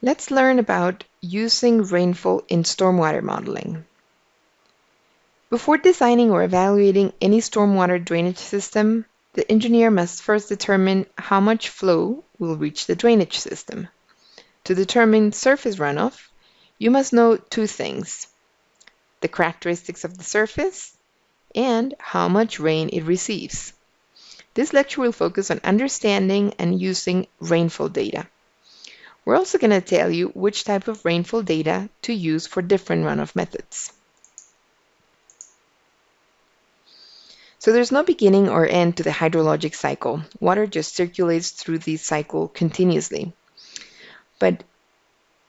Let's learn about using rainfall in stormwater modeling. Before designing or evaluating any stormwater drainage system, the engineer must first determine how much flow will reach the drainage system. To determine surface runoff, you must know two things: the characteristics of the surface and how much rain it receives. This lecture will focus on understanding and using rainfall data. We're also going to tell you which type of rainfall data to use for different runoff methods. So there's no beginning or end to the hydrologic cycle. Water just circulates through the cycle continuously. But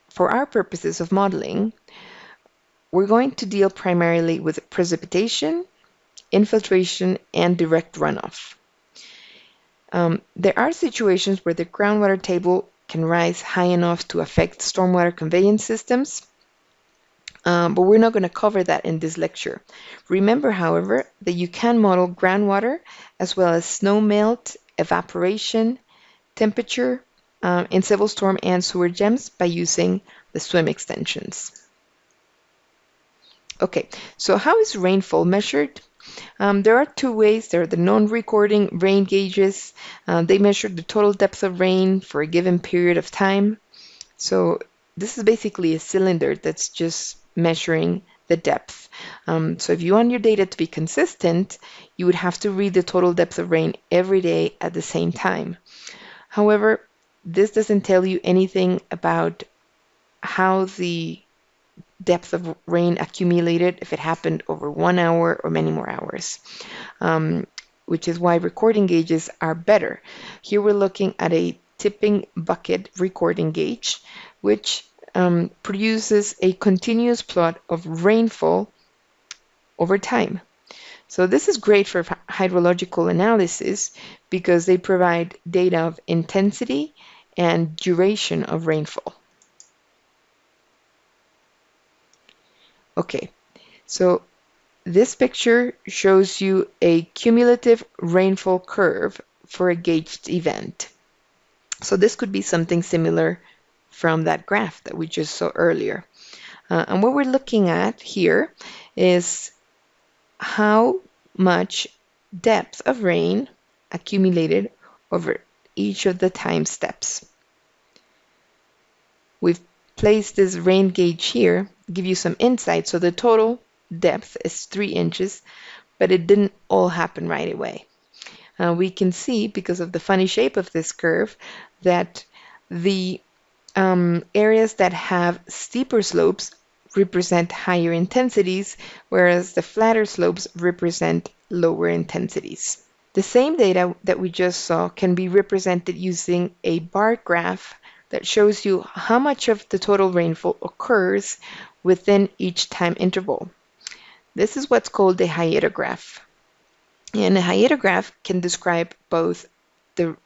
for our purposes of modeling, we're going to deal primarily with precipitation, infiltration, and direct runoff. There are situations where the groundwater table can rise high enough to affect stormwater conveyance systems, but we're not going to cover that in this lecture. Remember, however, that you can model groundwater as well as snow melt, evaporation, temperature in civil storm and sewer gems by using the swim extensions. Okay, so how is rainfall measured? There are two ways. There are the non-recording rain gauges. They measure the total depth of rain for a given period of time. So this is basically a cylinder that's just measuring the depth. So if you want your data to be consistent, you would have to read the total depth of rain every day at the same time. However, this doesn't tell you anything about how the depth of rain accumulated, if it happened over 1 hour or many more hours, which is why recording gauges are better. Here we're looking at a tipping bucket recording gauge, which produces a continuous plot of rainfall over time. So this is great for hydrological analysis because they provide data of intensity and duration of rainfall. Okay, so this picture shows you a cumulative rainfall curve for a gauged event. So this could be something similar from that graph that we just saw earlier. And what we're looking at here is how much depth of rain accumulated over each of the time steps. We've placed this rain gauge here to give you some insight. So the total depth is 3 inches, but it didn't all happen right away. We can see, because of the funny shape of this curve, that the areas that have steeper slopes represent higher intensities, whereas the flatter slopes represent lower intensities. The same data that we just saw can be represented using a bar graph that shows you how much of the total rainfall occurs within each time interval. This is what's called a hyetograph. And a hyetograph can describe both the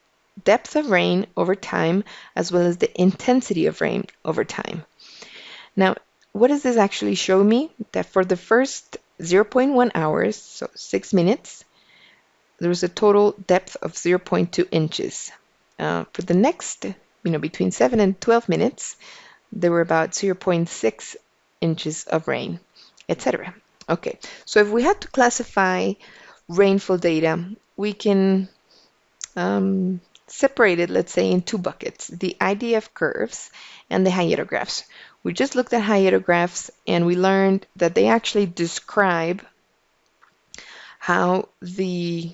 depth of rain over time as well as the intensity of rain over time. Now, what does this actually show me? That for the first 0.1 hours, so 6 minutes, there was a total depth of 0.2 inches. For the next, between 7 and 12 minutes, there were about 0.6 inches of rain, etc. Okay, so if we had to classify rainfall data, we can separate it, let's say, in two buckets: the IDF curves and the hyetographs. We just looked at hyetographs and we learned that they actually describe how the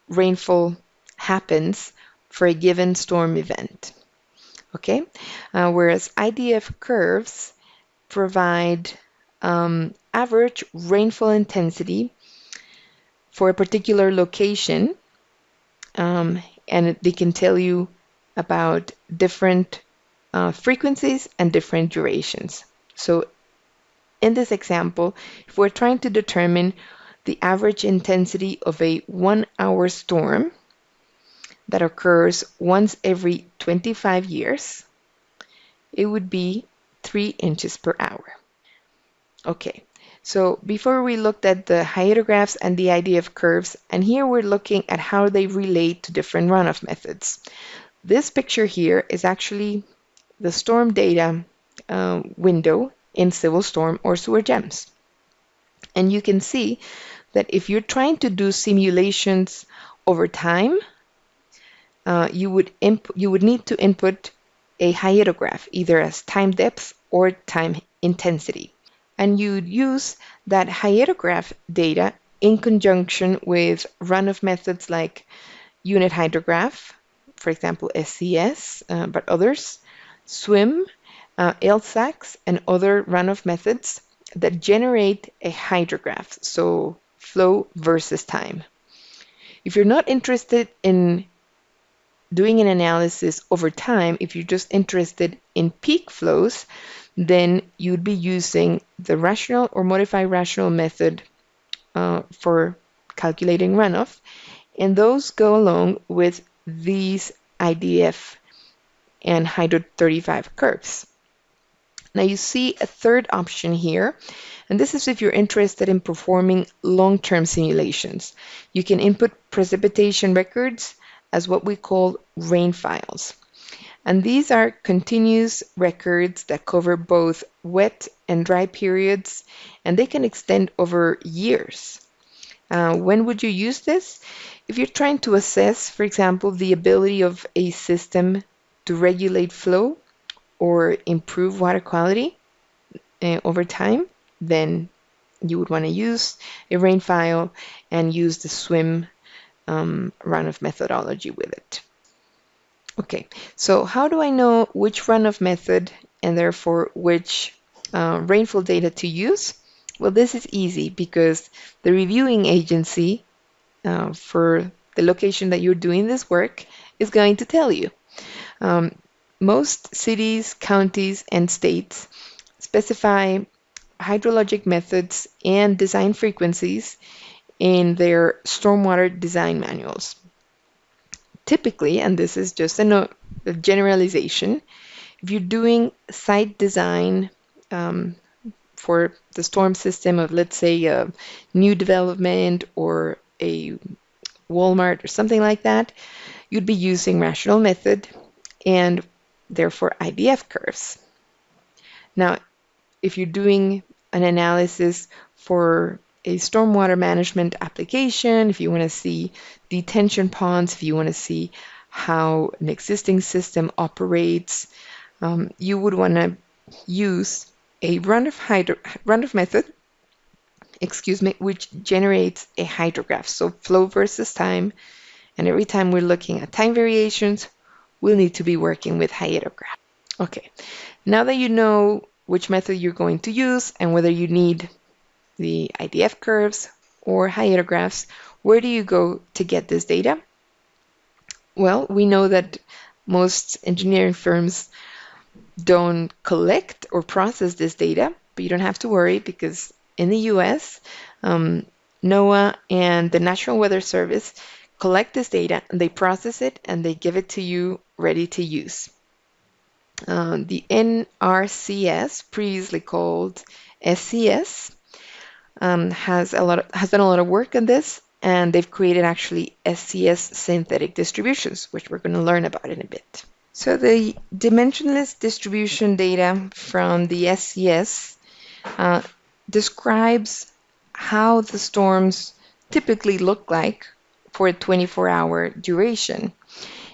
rainfall happens for a given storm event. Okay, whereas IDF curves provide average rainfall intensity for a particular location, and they can tell you about different frequencies and different durations. So in this example, if we're trying to determine the average intensity of a 1-hour storm that occurs once every 25 years, it would be 3 inches per hour. Okay, so before we looked at the hyetographs and the IDF curves, and here we're looking at how they relate to different runoff methods. This picture here is actually the storm data window in Civil Storm or Sewer Gems. And you can see that if you're trying to do simulations over time, you would need to input a hyetograph, either as time depth or time intensity. And you'd use that hyetograph data in conjunction with runoff methods like unit hydrograph, for example, SCS, but others, SWIM, LSACs, and other runoff methods that generate a hydrograph, so flow versus time. If you're not interested in doing an analysis over time, if you're just interested in peak flows, then you'd be using the rational or modified rational method for calculating runoff, and those go along with these IDF and Hydro 35 curves. Now you see a third option here, and this is if you're interested in performing long-term simulations. You can input precipitation records as what we call rain files. And these are continuous records that cover both wet and dry periods, and they can extend over years. When would you use this? If you're trying to assess, for example, the ability of a system to regulate flow or improve water quality over time, then you would want to use a rain file and use the SWIM runoff methodology with it. Okay, so how do I know which runoff method and therefore which rainfall data to use? Well, this is easy because the reviewing agency for the location that you're doing this work is going to tell you. Most cities, counties, and states specify hydrologic methods and design frequencies in their stormwater design manuals. Typically, and this is just a generalization, if you're doing site design for the storm system of, let's say, a new development or a Walmart or something like that, you'd be using rational method and therefore IDF curves. Now, if you're doing an analysis for a stormwater management application, if you want to see detention ponds, if you want to see how an existing system operates, you would want to use a runoff method, which generates a hydrograph, so flow versus time. And every time we're looking at time variations, we'll need to be working with hyetograph. Okay, now that you know which method you're going to use and whether you need the IDF curves or hyedographs, where do you go to get this data? Well, we know that most engineering firms don't collect or process this data, but you don't have to worry because in the US, NOAA and the National Weather Service collect this data and they process it and they give it to you ready to use. The NRCS, previously called SCS, has done a lot of work on this, and they've created actually SCS synthetic distributions, which we're going to learn about in a bit. So the dimensionless distribution data from the SCS describes how the storms typically look like for a 24-hour duration.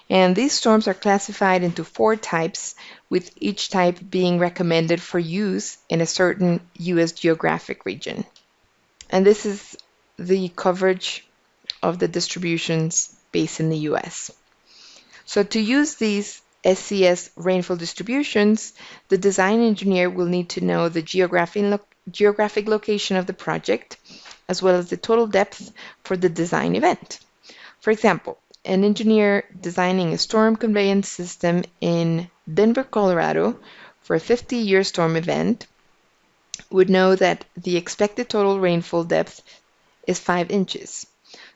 And these storms are classified into 4 types, with each type being recommended for use in a certain US geographic region. And this is the coverage of the distributions based in the US. So to use these SCS rainfall distributions, the design engineer will need to know the geographic location of the project, as well as the total depth for the design event. For example, an engineer designing a storm conveyance system in Denver, Colorado for a 50-year storm event would know that the expected total rainfall depth is 5 inches.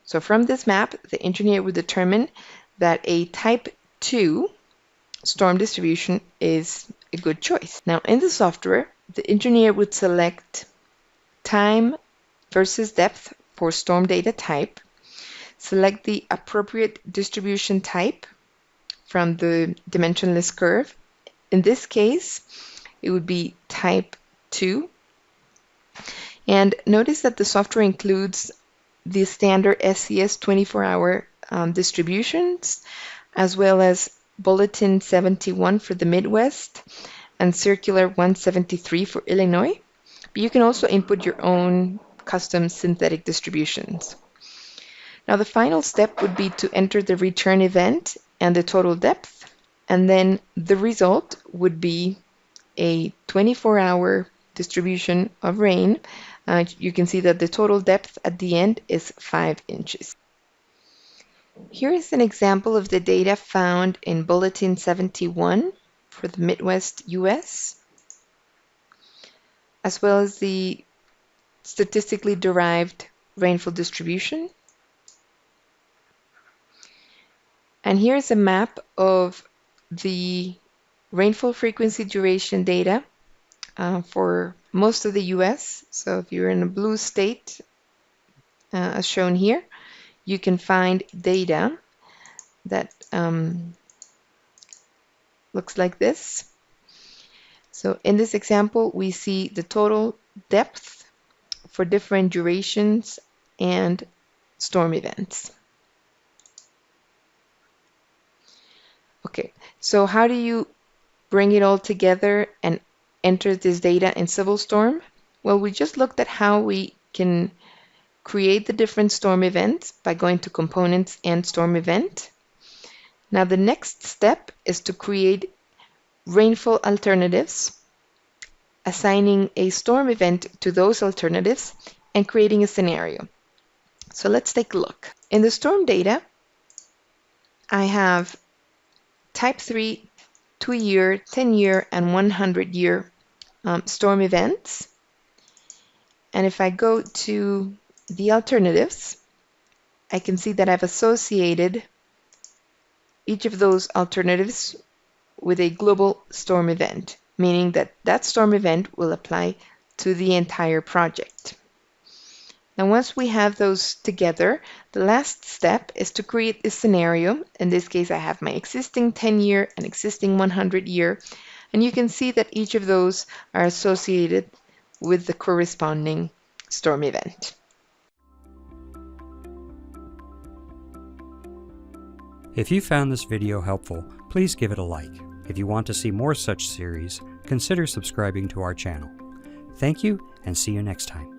So from this map, the engineer would determine that a type 2 storm distribution is a good choice. Now in the software, the engineer would select time versus depth for storm data type, select the appropriate distribution type from the dimensionless curve, In this case, it would be type 2. And notice that the software includes the standard SCS 24-hour distributions, as well as Bulletin 71 for the Midwest and Circular 173 for Illinois. But you can also input your own custom synthetic distributions. Now the final step would be to enter the return event and the total depth, and then the result would be a 24-hour distribution of rain. You can see that the total depth at the end is 5 inches. Here is an example of the data found in Bulletin 71 for the Midwest US, as well as the statistically derived rainfall distribution. And here's a map of the rainfall frequency duration data for most of the US. So if you're in a blue state, as shown here, you can find data that looks like this. So in this example, we see the total depth for different durations and storm events. Okay, so how do you bring it all together and enter this data in Civil Storm? Well, we just looked at how we can create the different storm events by going to Components and Storm Event. Now the next step is to create rainfall alternatives, assigning a storm event to those alternatives, and creating a scenario. So let's take a look. In the storm data, I have type 3, 2-year, 10-year, and 100-year storm events. And if I go to the alternatives, I can see that I've associated each of those alternatives with a global storm event, meaning that that storm event will apply to the entire project. Now, once we have those together, the last step is to create a scenario. In this case, I have my existing 10-year and existing 100-year, and you can see that each of those are associated with the corresponding storm event. If you found this video helpful, please give it a like. If you want to see more such series, consider subscribing to our channel. Thank you, and see you next time.